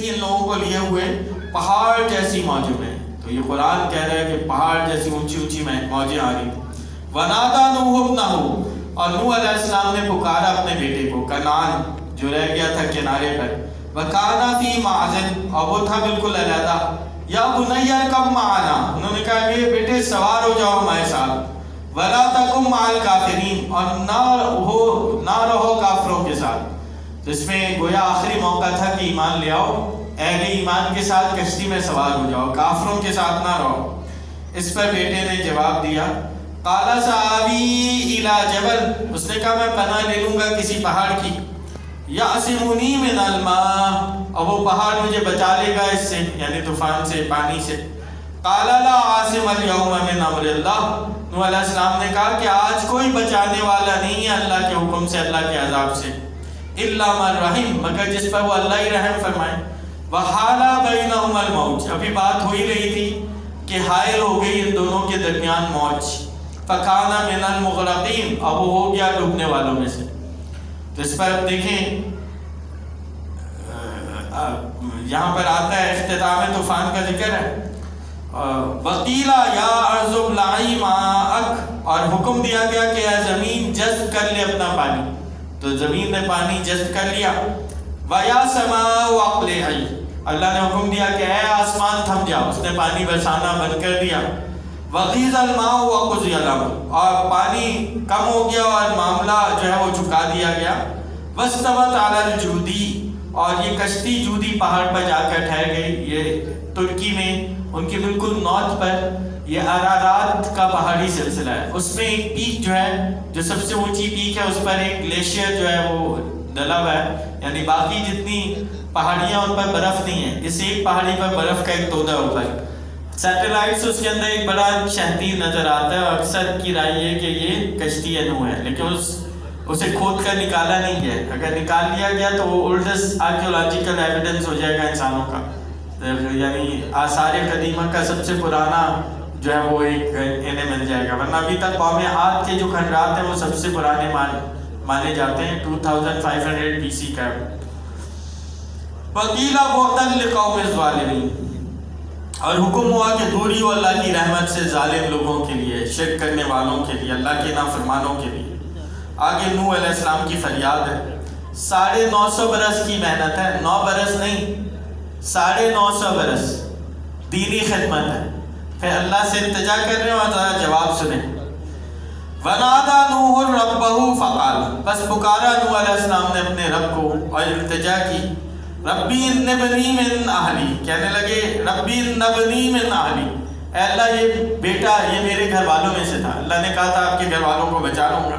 تھی ان لوگوں کو لیے ہوئے پہاڑ جیسی موجوں میں. تو یہ قرآن کہہ رہا ہے کہ پہاڑ جیسی اونچی اونچی موجیں آ رہی. وَنَادَى نُوحُ ابْنَهُ، اور نوح علیہ السلام نے پکارا اپنے بیٹے کو، کنعان جو رہ گیا تھا کنارے پر. وَكَانَ فِي مَعْزِلٍ، اور وہ تھا بالکل علیحدہ. یا بنی ارکب معنا، انہوں نے کہا میرے بیٹے سوار ہو جاؤ ہمارے ساتھ. وَلَا تَكُن مَعَ الْكَافِرِينَ، اور نہ رہو کافروں کے ساتھ. تو اس میں گویا آخری موقع تھا کہ ایمان لے آؤ، اہل ایمان کے ساتھ کشتی میں سوار ہو جاؤ، کافروں کے ساتھ نہ رہو. اس پر بیٹے نے جواب دیا، قَالَ سَآوِي إِلَى جَبَلٍ، اس نے کہا میں پناہ لے لوں گا کسی پہاڑ کی. يَعْصِمُنِي مِنَ الْمَاءِ، اور وہ پہاڑ مجھے بچا لے گا اس سے، یعنی طوفان سے، پانی سے. قَالَ لَا عَاصِمَ الْيَوْمَ مِنْ أَمْرِ اللَّهِ، نوح علیہ السلام نے کہا کہ آج کوئی بچانے والا نہیں ہے اللہ کے حکم سے، اللہ کے عذاب سے. إِلَّا مَنْ رَحِمَ، مگر جس پر وہ اللہ ہی رحم فرمائے. وَحَالَ بَيْنَهُمَا الْمَوْجُ، ابھی بات ہو ہی رہی تھی کہ حائل ہو گئی ان دونوں کے درمیان موج. فَكَانَ مِنَ الْمُغْرَقِينَ، اب وہ ہو گیا ڈوبنے والوں میں سے. تو اس پر اب دیکھیں یہاں پر آتا ہے اختتام طوفان کا ذکر ہے. وَقِيلَ يَا أَرْضُ ابْلَعِي مَاءَكَ، اور حکم دیا گیا کہ اے زمین جذب کر لے اپنا پانی. تو زمین نے پانی جذب کر لیا. وَيَا سَمَاءُ أَقْلِعِي، اللہ نے حکم دیا کہ اے آسمان تھم جاؤ، اس نے پانی برسانا بند کر دیا. وَغِيضَ الْمَاءُ وَقُضِيَ الْأَمْرُ، اور پانی کم ہو گیا اور معاملہ جو ہے وہ چکا دیا گیا. وَاسْتَوَتْ عَلَى الْجُودِي، اور یہ کشتی جودی پہاڑ پر جا کر ٹھہر گئی. یہ ترکی میں ان کی بالکل نارتھ پر یہ ارارات کا پہاڑی سلسلہ ہے. اس میں ایک پیک جو ہے، جو سب سے اونچی پیک ہے، اس پر ایک گلیشیئر جو ہے وہ ڈلا ہوا ہے، یعنی باقی جتنی پہاڑیاں ان پر برف نہیں ہے، اس ایک پہاڑی پر برف کا ایک تودا اوپر. سیٹلائٹس اس کے اندر ایک بڑا شہدیر نظر آتا ہے، اور اکثر کی رائے یہ کہ یہ کشتی نوح ہے، لیکن اسے کھود کر نکالا نہیں گیا. اگر نکال لیا گیا تو وہ اولڈسٹ آرکیولوجیکل ایویڈنس ہو جائے گا انسانوں کا، یعنی آثار قدیمہ کا سب سے پرانا جو ہے وہ ایک انہیں مل جائے گا. ورنہ ابھی تک قوم عاد کے جو کھنڈرات ہیں وہ سب سے پرانے مانے جاتے ہیں، 2500 BC کا. وَقِيلَ بُعْدًا لِقَوْمِ الظَّالِمِينَ، اور حکم ہوا کہ دوری ہو اللہ کی رحمت سے ظالم لوگوں کے لیے، شرک کرنے والوں کے لیے، اللہ کے نافرمانوں کے لیے. آگے نوح علیہ السلام کی فریاد ہے. 950 برس کی محنت ہے، 9 برس نہیں، 950 برس دینی خدمت ہے. پھر اللہ سے التجا کر رہے ہیں، اور ذرا جواب سنیں. وَنَادَى نُوحٌ رَبَّهُ فَقَالَ، بس پکارا نوح علیہ السلام نے اپنے رب کو اور التجا کی. ربی ان ابنی من اہلی، کہنے لگے ربی ان ابنی من اہلی، اے اللہ یہ بیٹا یہ میرے گھر والوں میں سے تھا. اللہ نے کہا تھا آپ کے گھر والوں کو بچا لوں گا،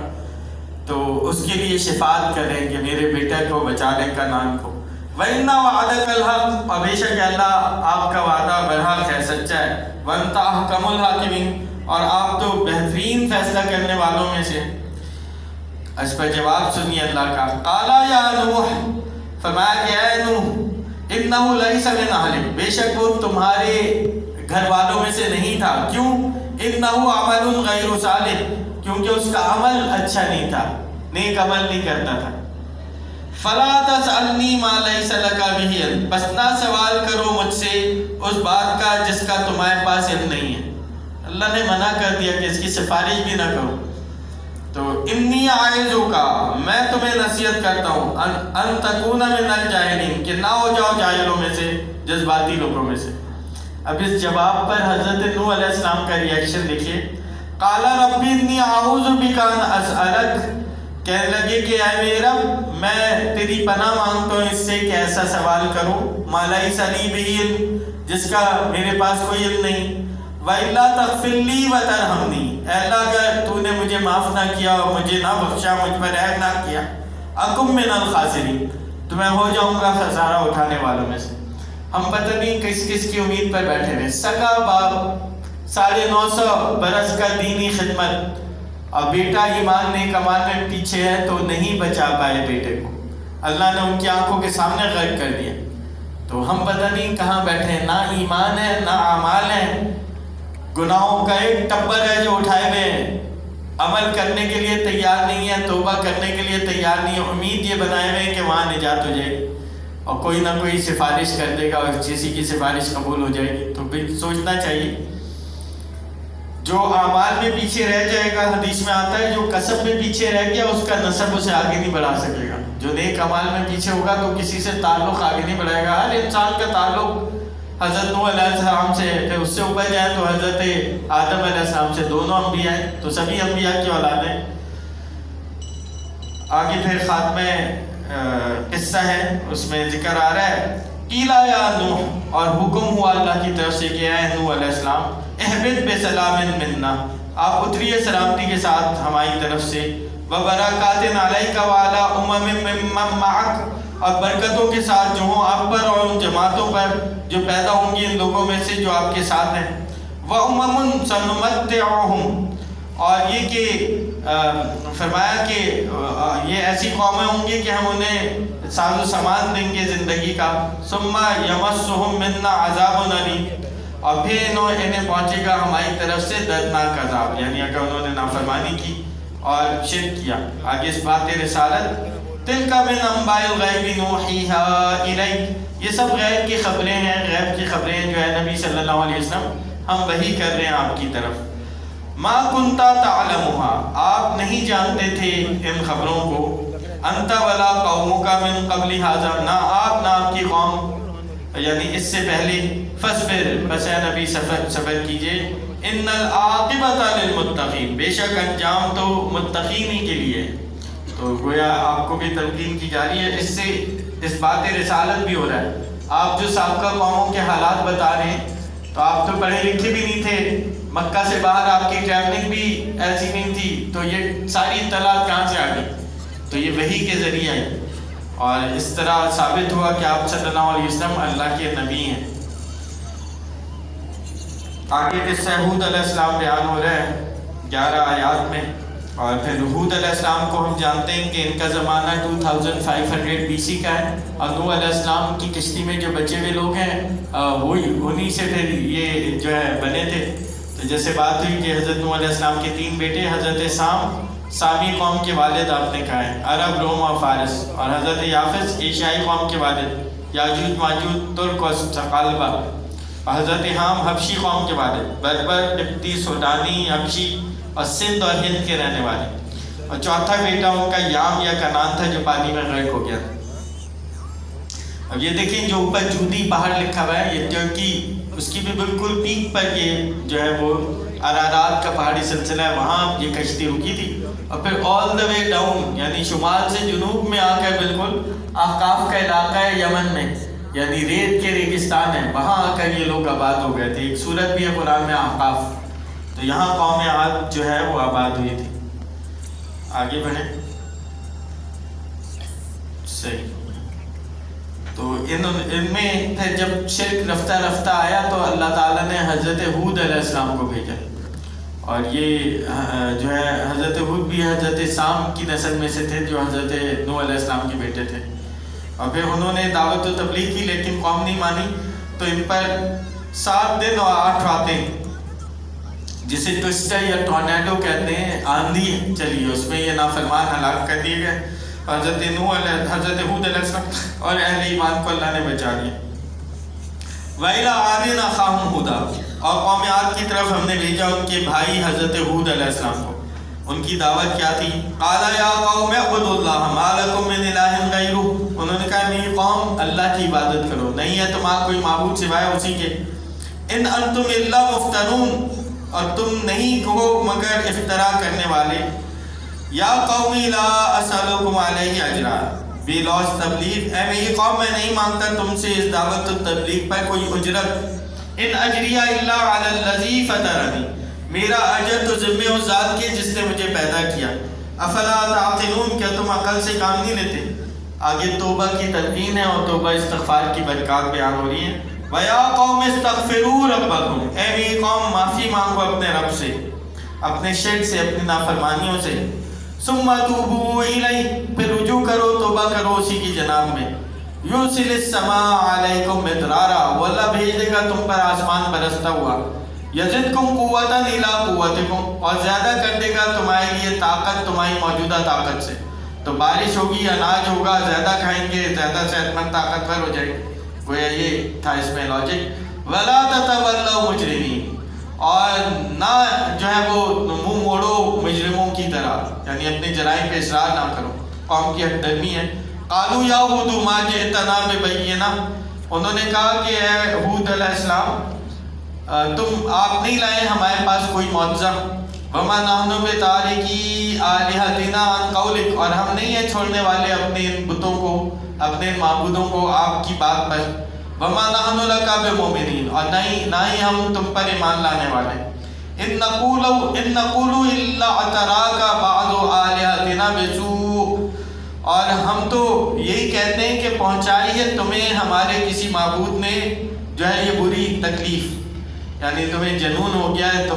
تو اس کے لیے شفاعت کریں کہ میرے بیٹا کو بچا لیں، کنعان کو. وَإِنَّ وَعْدَكَ الْحَقُّ، اور بے شک اللہ آپ کا وعدہ برحق ہے، سچا ہے. وَأَنْتَ أَحْكَمُ الْحَاكِمِينَ، اور آپ تو بہترین فیصلہ کرنے والوں میں سے. اس پر جواب سنیے اللہ کا. قَالَ يَا نُوحُ، فرمایا کہ اے نوح، إِنَّهُ لَيْسَ مِنْ أَهْلِكَ، بے شک وہ تمہارے گھر والوں میں سے نہیں تھا. کیوں؟ إِنَّهُ عَمَلٌ غَيْرُ صَالِحٍ، کیونکہ اس کا عمل اچھا نہیں تھا، نیک عمل نہیں کرتا تھا. فَلَا تَسْأَلْنِي مَا لَيْسَ لَكَ بِهِ عِلْمٌ، بس نہ سوال کرو مجھ سے اس بات کا جس کا تمہارے پاس علم نہیں ہے. اللہ نے منع کر دیا کہ اس کی سفارش بھی نہ کرو. تو انی اعظک، میں تمہیں نصیحت کرتا ہوں، ان تکون من الجاہلین، کہ نہ ہو جاؤ جاہلوں میں سے، جذباتی لوگوں میں سے. اب اس جواب پر حضرت نوح علیہ السلام کا ریئیکشن دیکھیے. قال رب انی اعوذ بک ان اسألک، کہنے لگے کہ اے میرے رب میں تیری پناہ مانگتا ہوں اس سے کہ ایسا سوال کروں ما لیس لی بہ علم، جس کا میرے پاس کوئی علم نہیں. وَإِلَّا تَغْفِرْ لِي وَتَرْحَمْنِي، اے اللہ اگر تو نے مجھے معاف نہ کیا اور مجھے نہ بخشا، مجھ پر رحم نہ کیا، اکم من الخاسرین، تو میں ہو جاؤں گا خسارہ اٹھانے والوں میں سے. ہم پتہ نہیں کس کس کی امید پر بیٹھے ہیں. سگا باپ 950 برس کا دینی خدمت، اور بیٹا ایمان نیک عمل میں پیچھے ہے تو نہیں بچا پائے بیٹے کو، اللہ نے ان کی آنکھوں کے سامنے غرق کر دیا. تو ہم پتہ نہیں کہاں بیٹھے ہیں، نہ ایمان ہے نہ اعمال ہے، گناہوں کا ایک ٹبر ہے جو اٹھائے ہوئے ہیں، عمل کرنے کے لیے تیار نہیں ہے، توبہ کرنے کے لیے تیار نہیں ہے، امید یہ بنائے ہوئے ہیں کہ وہاں نجات ہو جائے گی. اور کوئی نہ کوئی سفارش کر دے گا اور کسی کی سفارش قبول ہو جائے گی. تو پھر سوچنا چاہیے جو اعمال میں پیچھے رہ جائے گا، حدیث میں آتا ہے جو کسب میں پیچھے رہ گیا اس کا نسب اسے آگے نہیں بڑھا سکے گا. جو نیک اعمال میں پیچھے ہوگا تو کسی سے تعلق آگے نہیں بڑھائے گا. ہر انسان کا تعلق حضرت نوح علیہ السلام سے ہے، پھر اس سے اوپر جائیں تو حضرت آدم علیہ السلام سے، دونوں انبیاء ہیں تو سبھی انبیاء کی اولاد ہیں. آگے پھر خاتمہ قصہ ہے، اس میں ذکر آ رہا ہے قیلا یا نوح، اور حکم ہوا اللہ کی طرف سے کہ اے نوح علیہ السلام اہبط بسلام منا، آپ اتریے سلامتی کے ساتھ ہماری طرف سے، وبرکات علیک وعلی امم ممن معک، اور برکتوں کے ساتھ جو ہوں آپ پر اور ان جماعتوں پر جو پیدا ہوں گی ان لوگوں میں سے جو آپ کے ساتھ ہیں. وَأُمَمٌ سَنُمَتِّعُهُمْ، اور یہ کہ فرمایا کہ یہ ایسی قومیں ہوں گی کہ ہم انہیں ساز و سامان دیں گے زندگی کا. ثُمَّ يَمَسُّهُم مِّنَّا عَذَابٌ أَلِيمٌ، اور پھر انہیں پہنچے گا ہماری طرف سے دردناک عذاب، یعنی اگر انہوں نے نافرمانی کی اور شرک کیا. آگے اس بات رسالت تِلْكَ مِنْ أَنْبَاءِ الْغَيْبِ نُوحِيهَا إِلَيْكَ، یہ سب غیب کی خبریں ہیں، غیب کی خبریں جو ہے نبی صلی اللہ علیہ وسلم ہم وحی کر رہے ہیں آپ کی طرف. مَا كُنْتَ تَعْلَمُهَا، آپ نہیں جانتے تھے ان خبروں کو. أَنْتَ وَلَا قَوْمُكَ مِنْ قَبْلِ هَذَا، نہ آپ نہ آپ کی قوم یعنی اس سے پہلے. فَاصْبِرْ، بس اے نبی صبر کیجئے. إِنَّ الْعَاقِبَةَ لِلْمُتَّقِينَ، بے شک انجام تو متقین ہی کے لیے. تو گویا آپ کو بھی تلقین کی جا رہی ہے، اس سے اس بات رسالت بھی ہو رہا ہے. آپ جو سابقہ قوموں کے حالات بتا رہے ہیں تو آپ تو پڑھے لکھے بھی نہیں تھے، مکہ سے باہر آپ کی ٹریولنگ بھی ایسی نہیں تھی، تو یہ ساری اطلاعات کہاں سے آ گئی؟ تو یہ وحی کے ذریعے آئی، اور اس طرح ثابت ہوا کہ آپ صلی اللہ علیہ وسلم اللہ کے نبی ہیں. آگے قصہ ہود علیہ السلام بیان ہو رہا ہے 11 آیات میں. اور پھر ہود علیہ السلام کو ہم جانتے ہیں کہ ان کا زمانہ 2500 BC کا ہے، اور نوح علیہ السلام کی کشتی میں جو بچے ہوئے لوگ ہیں وہی انہی سے پھر یہ جو ہے بنے تھے. تو جیسے بات ہوئی کہ حضرت نوح علیہ السلام کے 3 بیٹے، حضرت سامی قوم کے والد آپ نے کہا ہے، عرب، روم اور فارس، اور حضرت یافس ایشیائی قوم کے والد، یاجوج ماجوج ترک اور ثقالبہ، اور حضرت حام حبشی قوم کے والد، بربر، قبطی، سوڈانی، حبشی اور سندھ اور ہند کے رہنے والے. اور چوتھا بیٹا ان کا یام یا کنان تھا جو پانی میں غرق ہو گیا. اب یہ دیکھیں جو اوپر جودی پہاڑ لکھا ہوا ہے، یہ ترکی اس کی بھی بالکل پیک پر یہ جو ہے وہ ارارات کا پہاڑی سلسلہ ہے، وہاں یہ کشتی رکی تھی. اور پھر آل دا وے ڈاؤن یعنی شمال سے جنوب میں آ کر بالکل احقاف کا علاقہ ہے یمن میں، یعنی ریت کے ریگستان ہے، وہاں آ کر یہ لوگ آباد ہو گئے تھے. ایک سورت بھی ہے قرآن میں احقاف، تو یہاں قوم عاد جو ہے وہ آباد ہوئی تھی. آگے بڑھیں. صحیح. تو ان میں پھر جب شرک رفتہ رفتہ آیا تو اللہ تعالیٰ نے حضرت ہود علیہ السلام کو بھیجا، اور یہ جو ہے حضرت ہود بھی حضرت سام کی نسل میں سے تھے جو حضرت نوح علیہ السلام کے بیٹے تھے. اور پھر انہوں نے دعوت و تبلیغ کی لیکن قوم نہیں مانی، تو ان پر 7 دن اور 8 راتیں جسے ٹوسٹر یا ٹورنیڈو کہتے ہیں آندھی چلی، اس میں یہ نافرمان ہلاک کر دیے گئے. حضرت ہود علیہ السلام اور اہل ایمان کو اللہ نے بچا لیا. وَإِلَىٰ عَادٍ أَخَاهُمْ هُودًا، اور قوم عاد کی طرف ہم نے بھیجا ان کے بھائی حضرت ہود علیہ السلام کو. ان کی دعوت کیا تھی؟ قَالَ يَا قَوْمِ اعْبُدُوا اللَّهَ مَا لَكُم مِّنْ إِلَٰهٍ غَيْرُهُ، انہوں نے کہا میری قوم اللہ کی عبادت کرو، نہیں ہے تمہارا کوئی معبود سوائے اسی کے. إِنْ أَنْتُمْ إِلَّا مُفْتَرُونَ، اور تم نہیں ہو مگر افترا کرنے والے. یا قومی لا اسألکم علیہ اجرا، وی لاس تبلیغ، اے میری قوم میں نہیں مانگتا تم سے اس دعوت و تبلیغ پر کوئی اجرت. ان اجریہ الا علی الذی فطرنی، میرا اجر تو ذمہ اس ذات کے جس نے مجھے پیدا کیا. افلا تعقلون، کیا تم عقل سے کام نہیں لیتے؟ آگے توبہ کی تلقین ہے اور توبہ استغفار کی برکات بیان ہو رہی ہیں. وَيَا قَوْمِ اسْتَغْفِرُوا رَبَّكُمْ، اے میری قوم معافی مانگو اپنے رب سے، اپنے شرک سے، اپنی نافرمانیوں سے. ثُمَّ تُوبُوا إِلَيْهِ، پھر رجوع کرو، توبہ کرو اسی کی جناب میں. يُرْسِلِ السَّمَاءَ عَلَيْكُمْ مِدْرَارًا، وہ اللہ بھیج دے گا تم پر آسمان برستا ہوا. يَزِدْكُمْ قُوَّةً إِلَىٰ قُوَّتِكُمْ، اور زیادہ کر دے گا تمہارے لیے طاقت تمہاری موجودہ طاقت سے. تو بارش ہوگی، اناج ہوگا، زیادہ کھائیں گے، زیادہ صحت مند طاقتور ہو جائے گے. گویا یہ تھا اس میں لاجک. ولا تتولوا مجرمین، اور نہ جو ہے وہ منہ موڑو مجرموں کی طرح، یعنی اپنے جرائم پہ اصرار نہ کرو. قوم کی حد درمی ہے. قالوا یا ہود ما جئتنا ببینہ، انہوں نے کہا کہ اے ہود علیہ السلام آپ نہیں لائے ہمارے پاس کوئی معجزہ. وما نحن بتارکی آلہتنا عن قولک، اور ہم نہیں ہیں چھوڑنے والے اپنے بتوں کو، اپنے معبودوں کو آپ کی بات پر. وما نحن لک بمؤمنین، اور نہ ہی ہم تم پر ایمان لانے والے. ان نقول الا اتراک بعض آلہتنا بسوء، اور ہم تو یہی کہتے ہیں کہ پہنچائی ہے تمہیں ہمارے کسی معبود نے جو ہے یہ بری تکلیف، یعنی تمہیں جنون ہو گیا ہے،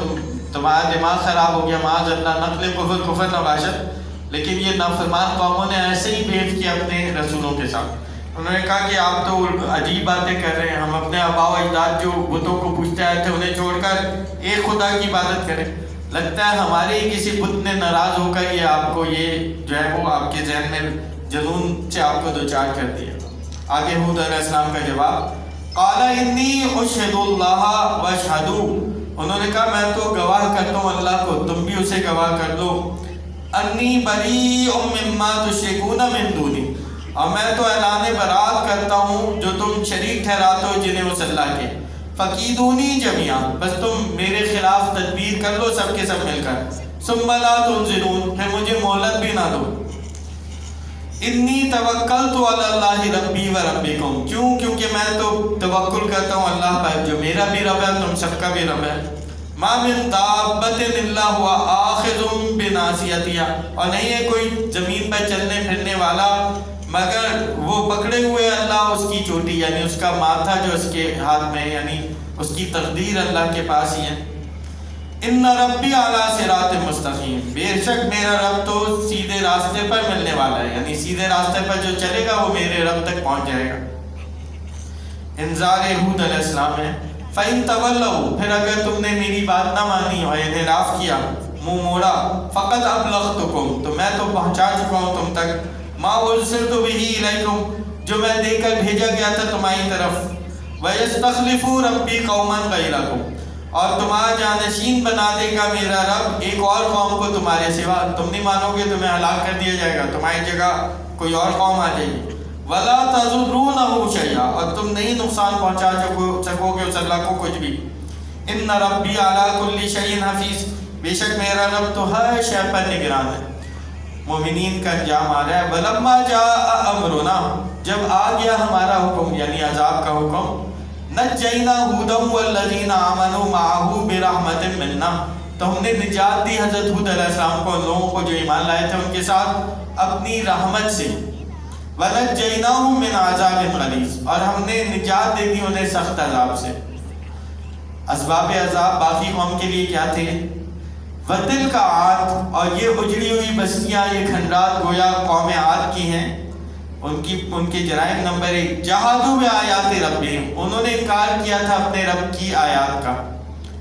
تمہارا دماغ خراب ہو گیا. معاذ اللہ، نقل کفر نباشت. لیکن یہ نافرمان قوموں نے ایسے ہی بہیو کیا اپنے رسولوں کے ساتھ. انہوں نے کہا کہ آپ تو عجیب باتیں کر رہے ہیں، ہم اپنے آباء و اجداد جو بتوں کو پوجتے آئے تھے انہیں چھوڑ کر ایک خدا کی عبادت کریں. لگتا ہے ہمارے ہی کسی بت نے ناراض ہو کر یہ آپ کو یہ جو ہے وہ آپ کے ذہن میں جنون سے آپ کو دوچار کر دیا. آگے ہود علیہ السلام کا جواب، قال انی اشہد اللہ واشہدوا، انہوں نے کہا میں تو گواہ کرتا ہوں اللہ کو، تم بھی اسے گواہ کر دو. انی بریء مما تشرکون من دونی، اور میں تو اعلان برات کرتا ہوں جو تم شریک ٹھہراتے ہو جنہیں اس اللہ کے. فکیدونی جمیعا، بس تم میرے خلاف تدبیر کر لو سب کے سب مل کر. ثم لا تنظرون، پھر مجھے مہلت بھی نہ دو. انی توکلت علی اللہ ربی و ربکم، کیونکہ میں تو توکل کرتا ہوں اللہ پر جو میرا بھی رب ہے، تم سب کا بھی رب ہے. ما من دابۃ الا هو آخذ بناصیتها، اور نہیں ہے کوئی زمین پر چلنے پھرنے والا مگر وہ پکڑے ہوئے اللہ اس کی چوٹی، یعنی اس کا ماتھا جو اس کے ہاتھ میں، یعنی اس کی تقدیر اللہ کے پاس ہی ہے. ان ربی علی صراط مستقیم، بے شک میرا رب تو سیدھے راستے پر ملنے والا ہے، یعنی سیدھے راستے پر جو چلے گا وہ میرے رب تک پہنچ جائے گا. انذار ہود علیہ السلام ہے. فَإِن تَوَلَّوْا، پھر اگر تم نے میری بات نہ مانی اور انحراف کیا، منہ موڑا، فَقَدْ أَبْلَغْتُكُمْ، تو میں تو پہنچا چکا ہوں تم تک، مَا أُرْسِلْتُ بِهِ إِلَيْكُمْ، جو میں دے کر بھیجا گیا تھا تمہاری طرف. وَيَسْتَخْلِفُ رَبِّي قَوْمًا غَيْرَكُمْ، اور تمہارا جانشین بنا دے گا میرا رب ایک اور قوم کو تمہارے سوا. تم نہیں مانو گے تمہیں ہلاک کر دیا جائے گا، تمہاری جگہ کوئی اور قوم آ جائے گی. وَلَا تَضُرُّونَهُ شَيْئًا، اور تم نہیں نقصان پہنچا سکو گے اس اللہ کو کچھ بھی. إِنَّ رَبِّي عَلَىٰ كُلِّ شَيْءٍ حَفِيظٌ، بے شک میرا رب تو ہر شے پر نگران ہے. مومنین کا انجام آ رہا ہے. وَلَمَّا جَاءَ أَمْرُنَا، جب آ گیا ہمارا حکم یعنی عذاب کا حکم، نَجَّيْنَا هُودًا وَالَّذِينَ آمَنُوا مَعَهُ بِرَحْمَةٍ مِنَّا، تو ہم نے نجات دی حضرت ہود علیہ السلام کو، لوگوں کو جو ایمان لائے تھے ان کے ساتھ اپنی رحمت سے. وَنَجَّيْنَاهُم مِّنْ عَذَابٍ غَلِيظٍ، اور ہم نے نجات دے دی انہیں سخت عذاب سے. اسباب عذاب باقی قوم کے لیے کیا تھے؟ وَتِلْكَ عَادٌ، اور یہ اجڑی ہوئی بستیاں، یہ کھنڈرات گویا قوم عاد کی ہیں. ان کے جرائم نمبر 1، جَحَدُوا بِآيَاتِ رَبِّهِمْ، انہوں نے انکار کیا تھا اپنے رب کی آیات کا.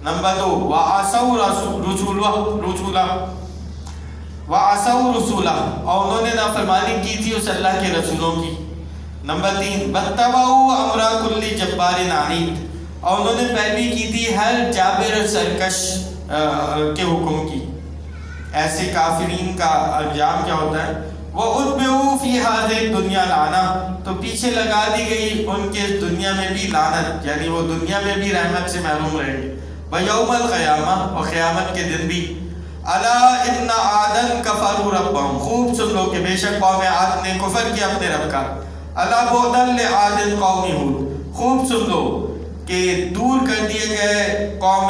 نمبر 2، وَعَصَوْا رَسُولَهُ، اور انہوں نے نافرمانی کی تھی اس اللہ کے رسولوں کی. نمبر 3، وَاتَّبَعُوا أَمْرَ كُلِّ جَبَّارٍ عَنِيدٍ، اور انہوں نے پیروی کی تھی ہر جابر سرکش کے حکم کی. ایسے کافرین کا انجام کیا ہوتا ہے؟ وَأُتْبِعُوا فِي هَٰذِهِ الدُّنْيَا لَعْنَةً، تو پیچھے لگا دی گئی ان کے دنیا میں بھی لعنت، یعنی وہ دنیا میں بھی رحمت سے محروم رہیں گے. وَيَوْمَ الْقِيَامَةِ، اور قیامت کے دن بھی. أَلَا إِنَّ عَادًا كَفَرُوا رَبَّهُمْ، خوب سن لو کہ بے شک قوم عاد نے کفر کیا اپنے رب کا. أَلَا بُعْدًا لِعَادٍ قَوْمِ هُودٍ، خوب سن لو کہ دور کر دیے گئے قوم